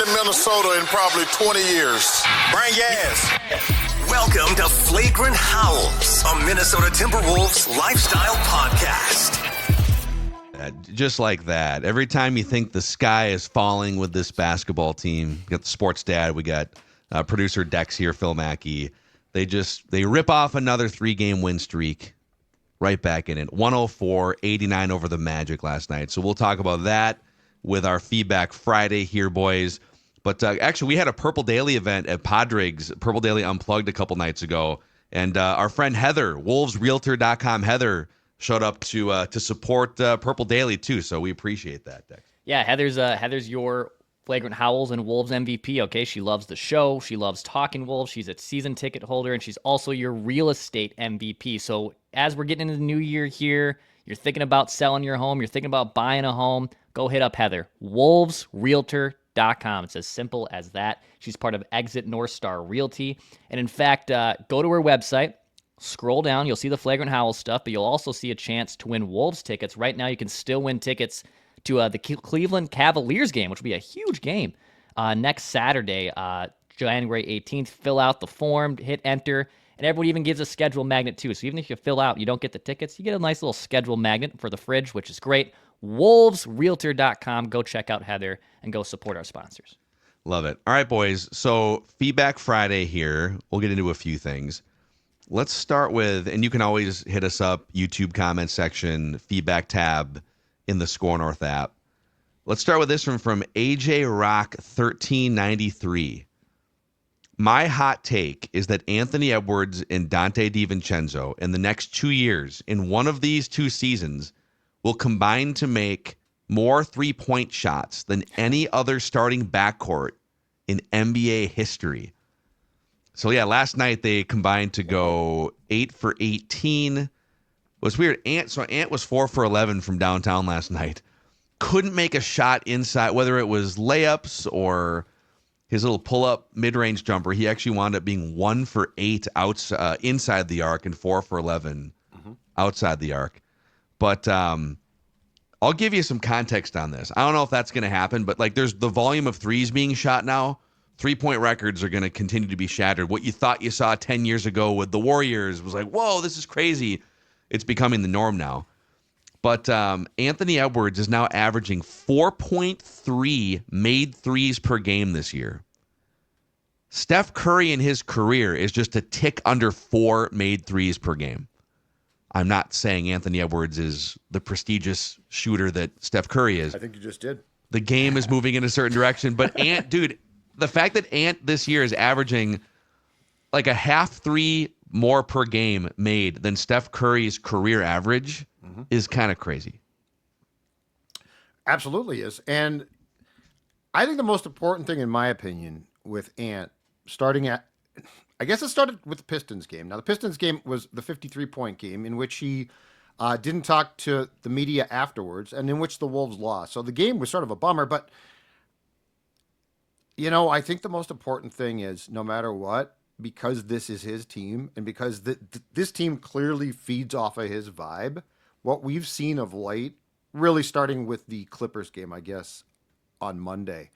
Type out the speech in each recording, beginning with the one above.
in Minnesota in probably 20 years. Bring gas. Welcome to Flagrant Howls, a Minnesota Timberwolves lifestyle podcast. Just like that. Every time you think the sky is falling with this basketball team, we got the sports dad, we got producer Dex here, Phil Mackey. They rip off another 3-game win streak right back in it. 104-89 over the Magic last night. So we'll talk about that with our Feedback Friday here, boys. But actually, we had a Purple Daily event at Padres, Purple Daily Unplugged a couple nights ago. And our friend Heather, WolvesRealtor.com Heather, showed up to support Purple Daily too, so we appreciate that, Dex. Yeah, Heather's your Flagrant Howls and Wolves MVP, okay? She loves the show. She loves talking Wolves. She's a season ticket holder, and she's also your real estate MVP. So as we're getting into the new year here, you're thinking about selling your home, you're thinking about buying a home, go hit up Heather. WolvesRealtor.com. It's as simple as that. She's part of Exit North Star Realty. And in fact, go to her website. Scroll down, you'll see the Flagrant Howls stuff, but you'll also see a chance to win Wolves tickets. Right now, you can still win tickets to the Cleveland Cavaliers game, which will be a huge game next Saturday, January 18th. Fill out the form, hit enter, and everyone even gives a schedule magnet too. So even if you fill out, you don't get the tickets, you get a nice little schedule magnet for the fridge, which is great. WolvesRealtor.com. Go check out Heather and go support our sponsors. Love it. All right, boys. So Feedback Friday here. We'll get into a few things. Let's start with, and you can always hit us up, YouTube comment section, feedback tab in the Score North app. Let's start with this one from AJ Rock 1393. My hot take is that Anthony Edwards and Donte DiVincenzo in the next 2 years, in one of these 2 seasons, will combine to make more three-point shots than any other starting backcourt in NBA history. So, yeah, last night they combined to go 8 for 18. It was weird. Ant was 4 for 11 from downtown last night. Couldn't make a shot inside, whether it was layups or his little pull-up mid-range jumper. He actually wound up being 1 for 8 inside the arc and 4 for 11 outside the arc. But I'll give you some context on this. I don't know if that's going to happen, but like there's the volume of threes being shot now. 3-point records are going to continue to be shattered. What you thought you saw 10 years ago with the Warriors was like, whoa, this is crazy. It's becoming the norm now. But Anthony Edwards is now averaging 4.3 made threes per game this year. Steph Curry in his career is just a tick under 4 made threes per game. I'm not saying Anthony Edwards is the prestigious shooter that Steph Curry is. I think you just did. The game is moving in a certain direction. But Ant, dude, the fact that Ant this year is averaging like a half 3 more per game made than Steph Curry's career average is kind of crazy. Absolutely is. And I think the most important thing, in my opinion, with Ant, I guess it started with the Pistons game. Now, the Pistons game was the 53-point game in which he didn't talk to the media afterwards and in which the Wolves lost. So the game was sort of a bummer, but you know, I think the most important thing is no matter what, because this is his team and because this team clearly feeds off of his vibe, what we've seen of late, really starting with the Clippers game, I guess, on Monday,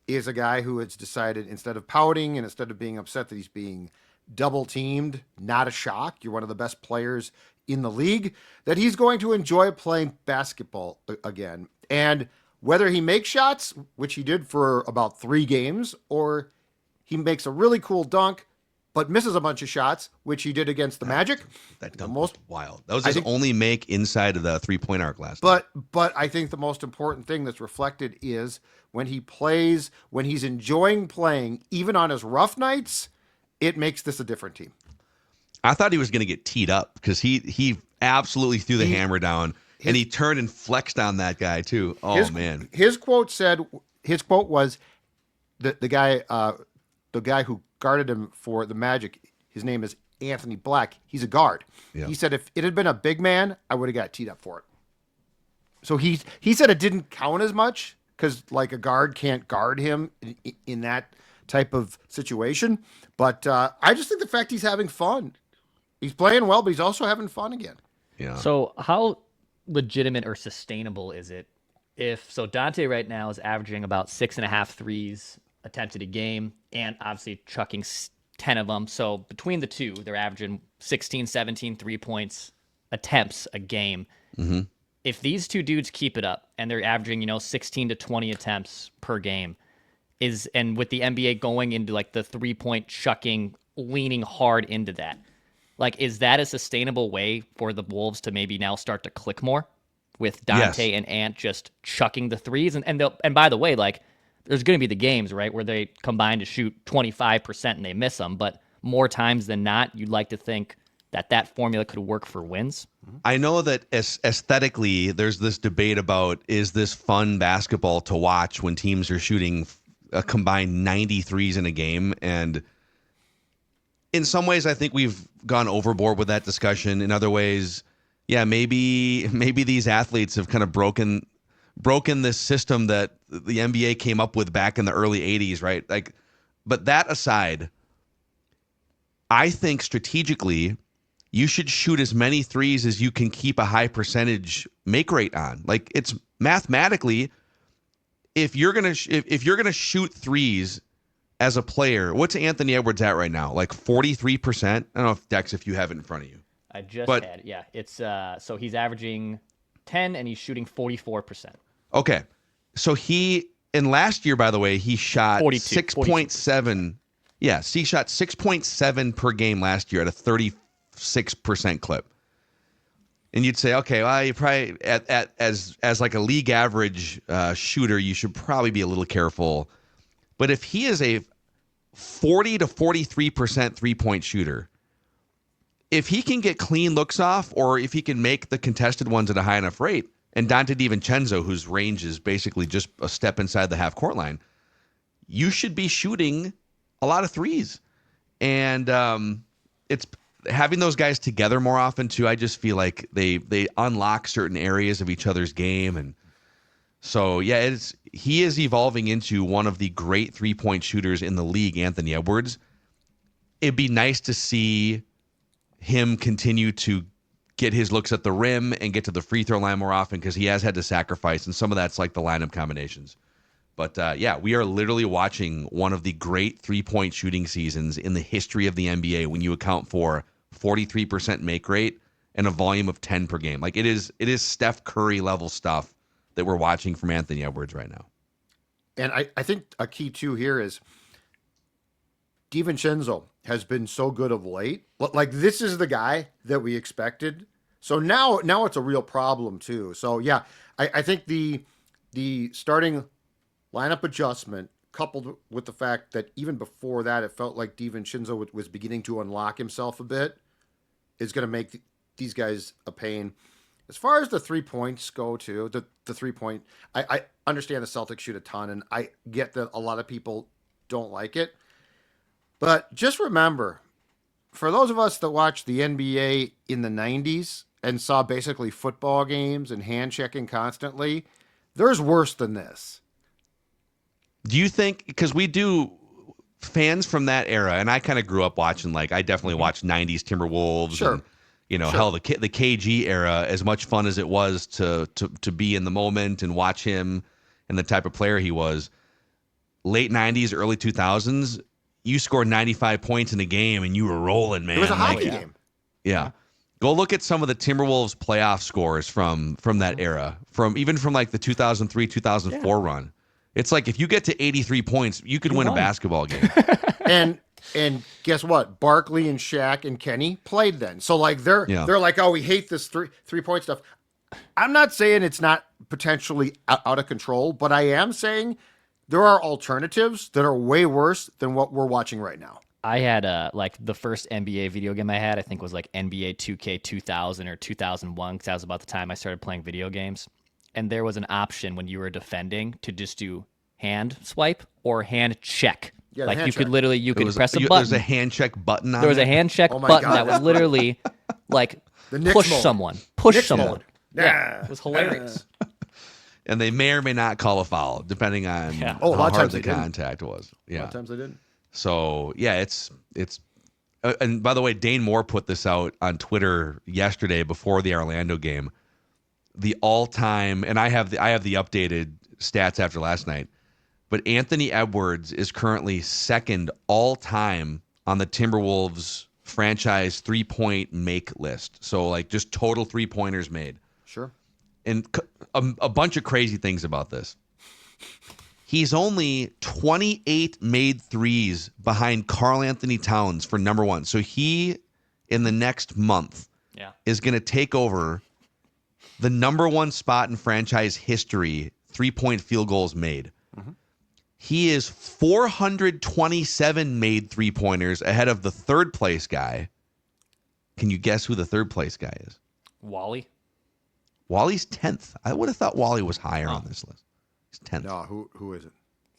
is a guy who has decided instead of pouting and instead of being upset that he's being double teamed, not a shock, you're one of the best players in the league, that he's going to enjoy playing basketball again. And whether he makes shots, which he did for about 3 games, or he makes a really cool dunk, but misses a bunch of shots, which he did against the Magic. That dunk was wild. That was his only make inside of the 3-point arc last night. But I think the most important thing that's reflected is when he plays, when he's enjoying playing, even on his rough nights, it makes this a different team. I thought he was going to get teed up because he absolutely threw the hammer down. And he turned and flexed on that guy too. Oh, man. His quote was the guy who guarded him for the Magic. His name is Anthony Black. He's a guard. Yeah. He said if it had been a big man, I would have got teed up for it. So he said it didn't count as much because like a guard can't guard him in that type of situation. But I just think the fact he's having fun, he's playing well, but he's also having fun again. Yeah. So how legitimate or sustainable is it if Donte right now is averaging about 6.5 threes attempted a game, and obviously chucking 10 of them. So between the two, they're averaging 16, 17 3-point attempts a game. Mm-hmm. If these two dudes keep it up and they're averaging, 16 to 20 attempts per game, and with the NBA going into like the 3-point chucking, leaning hard into that, like, is that a sustainable way for the Wolves to maybe now start to click more with Donte and Ant just chucking the threes? And by the way, like, there's going to be the games, right, where they combine to shoot 25% and they miss them. But more times than not, you'd like to think that formula could work for wins. I know that aesthetically, there's this debate about, is this fun basketball to watch when teams are shooting a combined 93s in a game? And in some ways, I think we've gone overboard with that discussion. In other ways, yeah, maybe these athletes have kind of broken this system that the NBA came up with back in the early 80s, right? Like, but that aside, I think strategically, you should shoot as many threes as you can keep a high percentage make rate on. Like, it's mathematically, if you're gonna shoot threes as a player, what's Anthony Edwards at right now? Like 43%. I don't know if Dex, if you have it in front of you. I just had, yeah. It's so he's averaging 10 and he's shooting 44%. Okay, so in last year, by the way, he shot 6.7. Yes, he shot 6.7 per game last year at a 36% clip. And you'd say, okay, well, you probably as like a league average shooter, you should probably be a little careful. But if he is a 40 to 43% 3-point shooter, if he can get clean looks off, or if he can make the contested ones at a high enough rate, and Donte DiVincenzo, whose range is basically just a step inside the half court line, you should be shooting a lot of threes. And it's having those guys together more often too. I just feel like they unlock certain areas of each other's game. And so, yeah, he is evolving into one of the great 3-point shooters in the league, Anthony Edwards. It'd be nice to see him continue to get his looks at the rim and get to the free throw line more often, because he has had to sacrifice, and some of that's like the lineup combinations. But yeah, we are literally watching one of the great 3-point shooting seasons in the history of the NBA when you account for 43% make rate and a volume of 10 per game. Like, it is Steph Curry level stuff that we're watching from Anthony Edwards right now. And I think a key too here is DiVincenzo has been so good of late. Like, this is the guy that we expected. So now it's a real problem too. So yeah, I think the starting lineup adjustment, coupled with the fact that even before that, it felt like DiVincenzo was beginning to unlock himself a bit, is going to make these guys a pain. As far as the 3 points go too, the 3-point, I understand the Celtics shoot a ton, and I get that a lot of people don't like it. But just remember, for those of us that watched the NBA in the 90s and saw basically football games and hand checking constantly, there's worse than this. Do you think, because we do, fans from that era, and I kind of grew up watching, like, I definitely watched 90s Timberwolves. Sure. And, hell, the KG era, as much fun as it was to be in the moment and watch him and the type of player he was, late 90s, early 2000s, you scored 95 points in a game and you were rolling, man. It was a hockey game. Yeah. Go look at some of the Timberwolves playoff scores from that era, from like the 2003, 2004 run. It's like, if you get to 83 points, you could win a basketball game. And guess what? Barkley and Shaq and Kenny played then. So like they're like, oh, we hate this 3-point stuff. I'm not saying it's not potentially out of control, but I am saying there are alternatives that are way worse than what we're watching right now. I had like the first NBA video game I had, I think was like NBA 2K 2000 or 2001, because that was about the time I started playing video games. And there was an option when you were defending to just do hand swipe or hand check. Yeah, like hand you check. could literally, you could press a button. There's a hand check button on There was a hand check button that was literally like push someone. Push someone. Yeah. It was hilarious. And they may or may not call a foul, depending on how hard the contact was. Yeah. A lot of times they didn't. So, yeah, it's and by the way, Dane Moore put this out on Twitter yesterday before the Orlando game. The all-time, and I have the updated stats after last night. but Anthony Edwards is currently second all-time on the Timberwolves franchise three-point make list. So, like, just total three-pointers made. Sure. And a bunch of crazy things about this. He's only 28 made threes behind Karl Anthony Towns for number one. So he, in the next month, is going to take over the number one spot in franchise history, three-point field goals made. Mm-hmm. He is 427 made three-pointers ahead of the third place guy. Can you guess who the third place guy is? Wally. Wally's 10th. I would have thought Wally was higher on this list. He's 10th. No, who is it?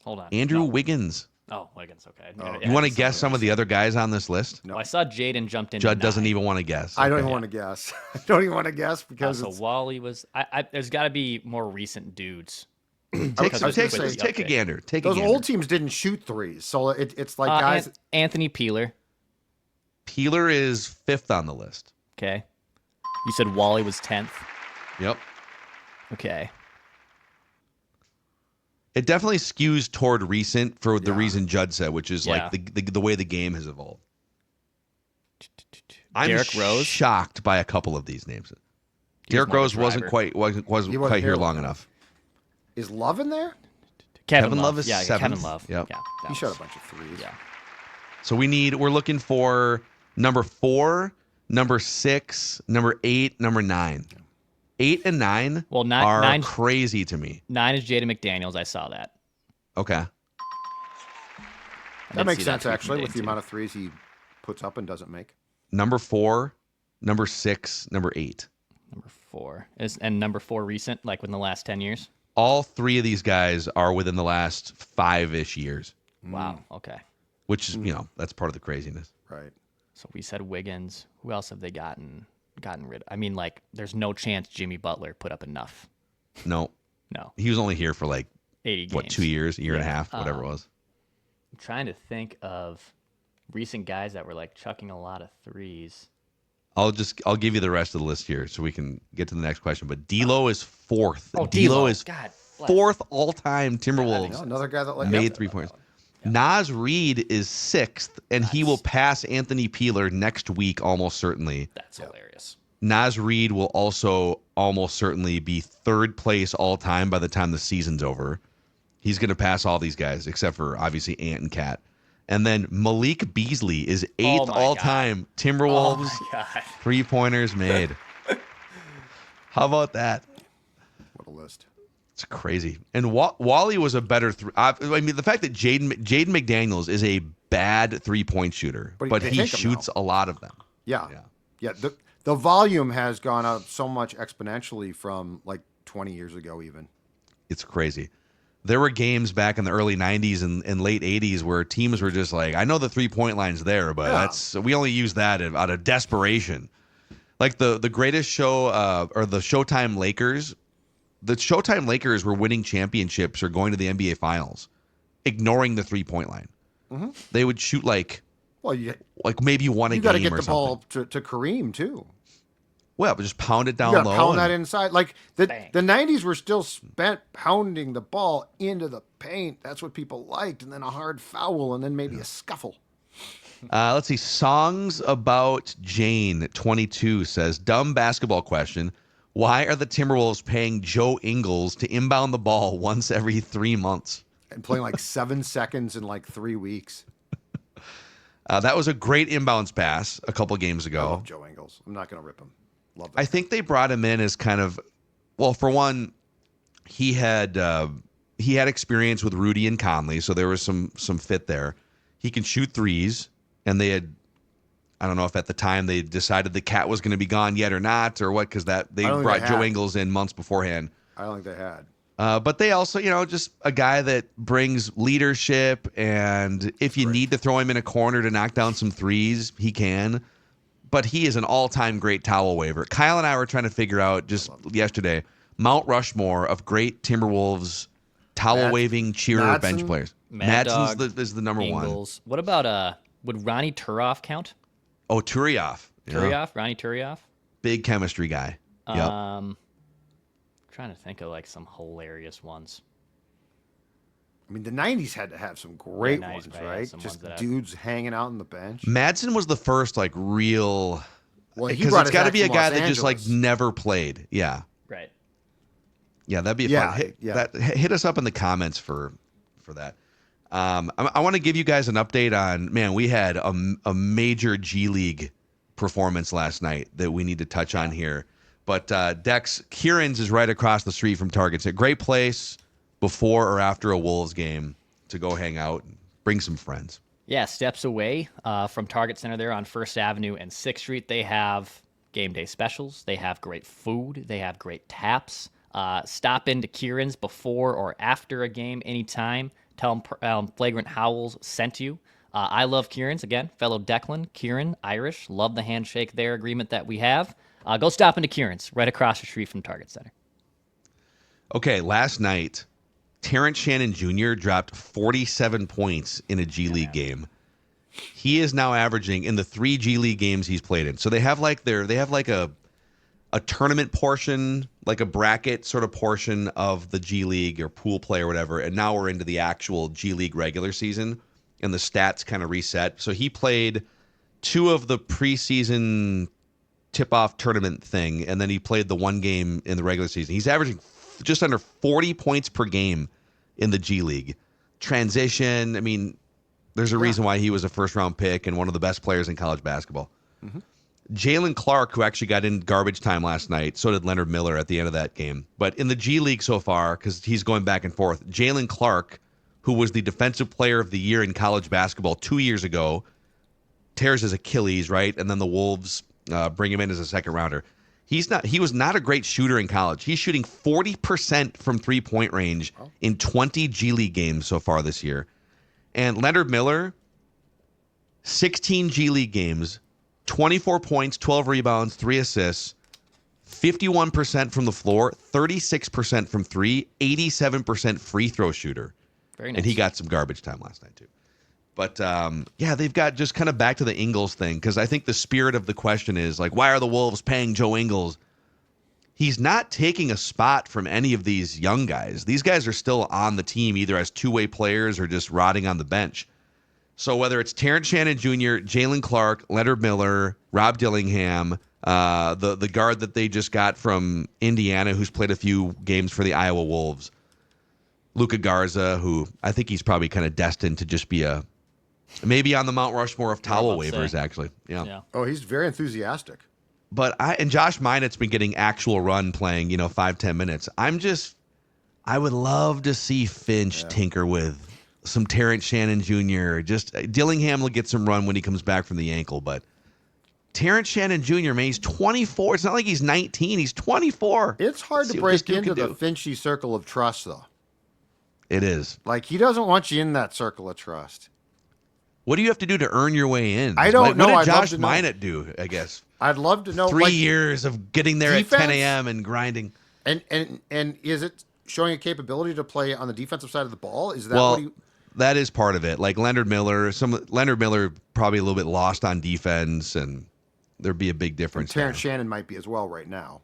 Hold on. Andrew Wiggins. Oh, Wiggins, okay. You want to guess some of the other guys on this list? No. Well, I saw Jaden jumped in. Judd doesn't even want to guess. I don't even want to guess. I don't even want to guess because so Wally was. There's got to be more recent dudes. Take a gander. Take those a gander. old teams didn't shoot threes, so it's like guys. Anthony Peeler. Peeler is fifth on the list. Okay. You said Wally was 10th. Yep. Okay. It definitely skews toward recent for the reason Judd said, which is like the way the game has evolved. Derrick Rose, shocked by a couple of these names. Derrick Rose wasn't quite here long enough. Is Love in there? Kevin Love is seventh. Kevin Love. Yep. Yeah, he shot a bunch of threes. Yeah. So we're looking for number 4, number 6, number 8, number 9. 8 and 9 are crazy to me. 9 is Jaden McDaniels. I saw that. Okay. That makes sense, actually, with the amount of threes he puts up and doesn't make. Number 4, number 6, number 8. Number 4. And number 4 recent, like within the last 10 years? All three of these guys are within the last 5-ish years. Wow. Okay. Which is, that's part of the craziness. Right. So we said Wiggins. Who else have they gotten rid of? I mean, like, there's no chance Jimmy Butler put up enough. No. He was only here for like 80 games. 2 years, a year and a half, whatever it was. I'm trying to think of recent guys that were like chucking a lot of threes. I'll give you the rest of the list here so we can get to the next question. But D'Lo is 4th. Oh, D'Lo is 4th all-time Timberwolves. Another guy that made 3 points. Nas Reed is 6th, and he will pass Anthony Peeler next week almost certainly. That's hilarious. Nas Reed will also almost certainly be 3rd place all-time by the time the season's over. He's going to pass all these guys except for, obviously, Ant and Cat. And then Malik Beasley is 8th all-time Timberwolves. Oh, my God. 3-pointers made. How about that? What a list. It's crazy. And Wally was a better I mean, the fact that Jaden McDaniels is a bad 3-point shooter, but he shoots a lot of them. Yeah. The volume has gone up so much exponentially from like 20 years ago even. It's crazy. There were games back in the early 90s and late 80s where teams were just like, I know the 3-point line's there, but we only use that out of desperation. Like the greatest show or the Showtime Lakers. The Showtime Lakers were winning championships or going to the NBA Finals, ignoring the 3-point line. Mm-hmm. They would shoot like maybe one a game or something. You got to get the ball to Kareem too. Well, but just pound it down low. Pound that inside. Like the 90s were still spent pounding the ball into the paint. That's what people liked. And then a hard foul and then maybe a scuffle. Let's see. Songs About Jane 22 says, dumb basketball question. Why are the Timberwolves paying Joe Ingles to inbound the ball once every 3 months? And playing like 7 seconds in like 3 weeks. That was a great inbounds pass a couple games ago. I love Joe Ingles. I'm not going to rip him. Love that. I think they brought him in as kind of, well, for one, he had experience with Rudy and Conley, so there was some fit there. He can shoot threes, and they had, I don't know if at the time they decided the cat was going to be gone yet or not, or what, because they brought Joe Ingles in months beforehand. I don't think they had. But they also, just a guy that brings leadership, and if you need to throw him in a corner to knock down some threes, he can. But he is an all-time great towel waver. Kyle and I were trying to figure out just yesterday Mount Rushmore of great Timberwolves towel-waving cheerer bench players. Madsen's is the number Ingles. One. What about would Ronnie Turioff count? Oh, Turioff. Ronnie Turioff. Big chemistry guy. Trying to think of like some hilarious ones. I mean, the 90s had to have some great 90s ones, probably had right? some Just ones that dudes hanging out on the bench. Madsen was the first like real, Well, he because brought it's his got to act be a from guy Los that just like Angeles. never played. Yeah. Right. Yeah, that'd be Yeah, fun. yeah. Hit us up in the comments for that. I want to give you guys an update on, man, we had a major G League performance last night that we need to touch on here. But Dex, Kieran's is right across the street from Target. It's a great place before or after a Wolves game to go hang out and bring some friends. Yeah, steps away from Target Center there on 1st Avenue and 6th Street. They have game day specials. They have great food. They have great taps. Stop into Kieran's before or after a game anytime. Tell them Flagrant Howls sent you. I love Kieran's. Again, fellow Declan, Kieran, Irish. Love the handshake there agreement that we have. Go stop into Kieran's right across the street from Target Center. Okay, last night, Terrance Shannon Jr. dropped 47 points in a G League game. He is now averaging in the 3 G League games he's played in. So they have like a tournament portion, like a bracket sort of portion of the G League or pool play or whatever, and now we're into the actual G League regular season, and the stats kind of reset. So he played 2 of the preseason tip-off tournament thing, and then he played the 1 game in the regular season. He's averaging just under 40 points per game in the G League. Transition, I mean, there's a reason why he was a first-round pick and one of the best players in college basketball. Mm-hmm. Jalen Clark, who actually got in garbage time last night, so did Leonard Miller at the end of that game. But in the G League so far, because he's going back and forth, Jalen Clark, who was the defensive player of the year in college basketball 2 years ago, tears his Achilles, right? And then the Wolves bring him in as a second rounder. He was not a great shooter in college. He's shooting 40% from three-point range in 20 G League games so far this year. And Leonard Miller, 16 G League games, 24 points, 12 rebounds, 3 assists, 51% from the floor, 36% from 3, 87% free throw shooter. Very nice. And he got some garbage time last night too. But yeah, they've got just kind of back to the Ingles thing, because I think the spirit of the question is like, why are the Wolves paying Joe Ingles? He's not taking a spot from any of these young guys. These guys are still on the team either as two-way players or just rotting on the bench. So whether it's Terrance Shannon Jr., Jalen Clark, Leonard Miller, Rob Dillingham, the guard that they just got from Indiana who's played a few games for the Iowa Wolves, Luka Garza, who I think he's probably kind of destined to just be maybe on the Mount Rushmore of towel waivers, actually. Yeah. Oh, he's very enthusiastic. But Josh Minot's been getting actual run playing, 5-10 minutes. I would love to see Finch tinker with some Terrance Shannon Jr. Just Dillingham will get some run when he comes back from the ankle, but Terrance Shannon Jr., man, he's 24. It's not like he's 19. He's 24. It's hard to break into the Finchy circle of trust, though. It is. Like, he doesn't want you in that circle of trust. What do you have to do to earn your way in? I don't know. What did Josh Minot do, I guess? I'd love to know. 3 years of getting there defense? at 10 a.m. and grinding. And is it showing a capability to play on the defensive side of the ball? Is that what he... that is part of it. Like Leonard Miller probably a little bit lost on defense, and there'd be a big difference. Terrance Shannon might be as well right now.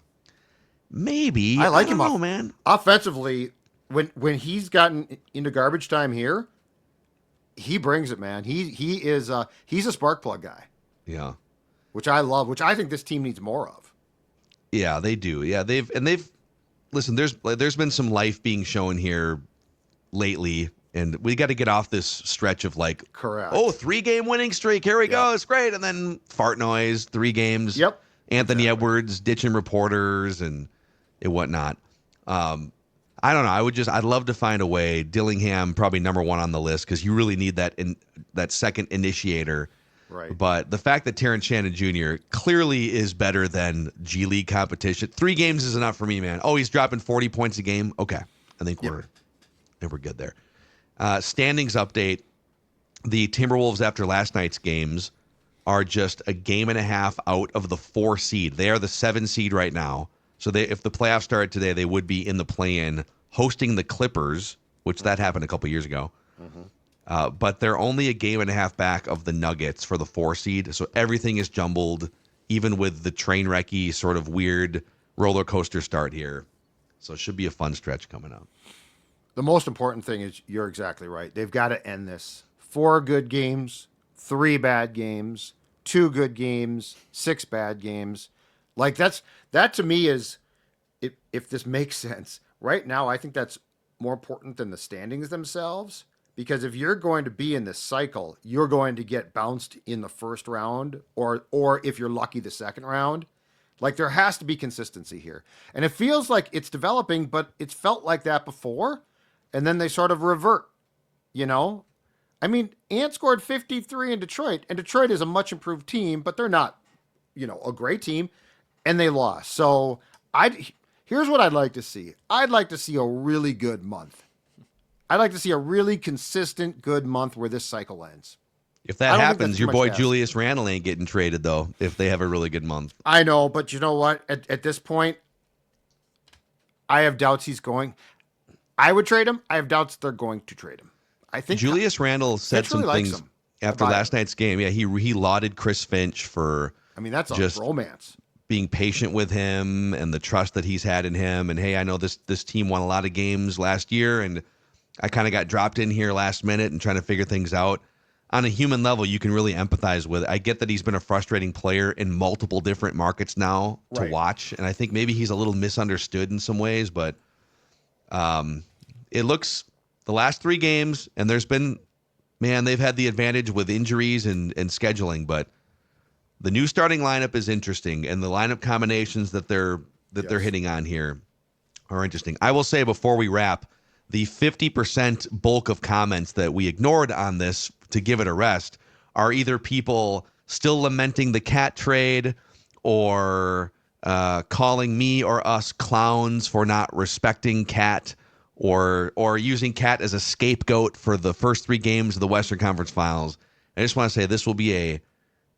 Maybe. I like him, man. Offensively, when he's gotten into garbage time here, he brings it, man. He's a spark plug guy. Yeah. Which I love, which I think this team needs more of. Yeah, they do. Yeah, they've listen, there's been some life being shown here lately, and we got to get off this stretch of like, correct. 3-game winning streak. Here we go. It's great. And then fart noise, 3 games. Yep. Anthony Edwards ditching reporters and whatnot. I don't know. I'd love to find a way. Dillingham probably number 1 on the list, because you really need that second initiator. Right. But the fact that Terrance Shannon Jr. clearly is better than G League competition. 3 games is enough for me, man. Oh, he's dropping 40 points a game. Okay, I think we're good there. Standings update: the Timberwolves after last night's games are just a game and a half out of the 4 seed. They are the 7 seed right now. So if the playoffs started today, they would be in the play-in, hosting the Clippers, which that happened a couple years ago. Mm-hmm. But they're only a game and a half back of the Nuggets for the 4 seed. So everything is jumbled, even with the train wrecky sort of weird roller coaster start here. So it should be a fun stretch coming up. The most important thing is you're exactly right. They've got to end this. 4 good games, 3 bad games, 2 good games, 6 bad games. Like that to me is, if this makes sense. Right now, I think that's more important than the standings themselves, because if you're going to be in this cycle, you're going to get bounced in the first round, or if you're lucky, the second round. Like, there has to be consistency here. And it feels like it's developing, but it's felt like that before. And then they sort of revert, I mean, Ant scored 53 in Detroit, and Detroit is a much improved team, but they're not, a great team, and they lost. So here's what I'd like to see. I'd like to see a really good month. I'd like to see a really consistent good month where this cycle ends. If that happens, your boy Julius Randle ain't getting traded, though, if they have a really good month. I know, but you know what? At this point, I have doubts he's going. I would trade him. I have doubts they're going to trade him. I think Julius Randle said some things after last night's game. Yeah, he lauded Chris Finch for. I mean, that's just romance. Being patient with him and the trust that he's had in him. And hey, I know this team won a lot of games last year, and I kind of got dropped in here last minute and trying to figure things out. On a human level, you can really empathize with it. I get that he's been a frustrating player in multiple different markets now to watch, and I think maybe he's a little misunderstood in some ways, but it looks the last 3 games, and they've had the advantage with injuries and scheduling, but the new starting lineup is interesting, and the lineup combinations that they're hitting on here are interesting. I will say before we wrap, the 50% bulk of comments that we ignored on this to give it a rest are either people still lamenting the Cat trade or calling me or us clowns for not respecting Cat or using Cat as a scapegoat for the first 3 games of the Western Conference Finals. I just want to say this will be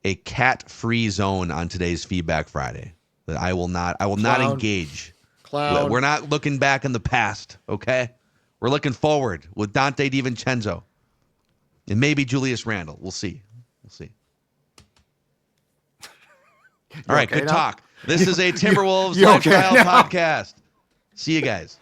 a Cat-free zone on today's Feedback Friday. That I will not engage. Clown. We're not looking back in the past, okay? We're looking forward with Donte DiVincenzo and maybe Julius Randle. We'll see. All right, good talk. This is a Timberwolves lifestyle podcast. See you guys.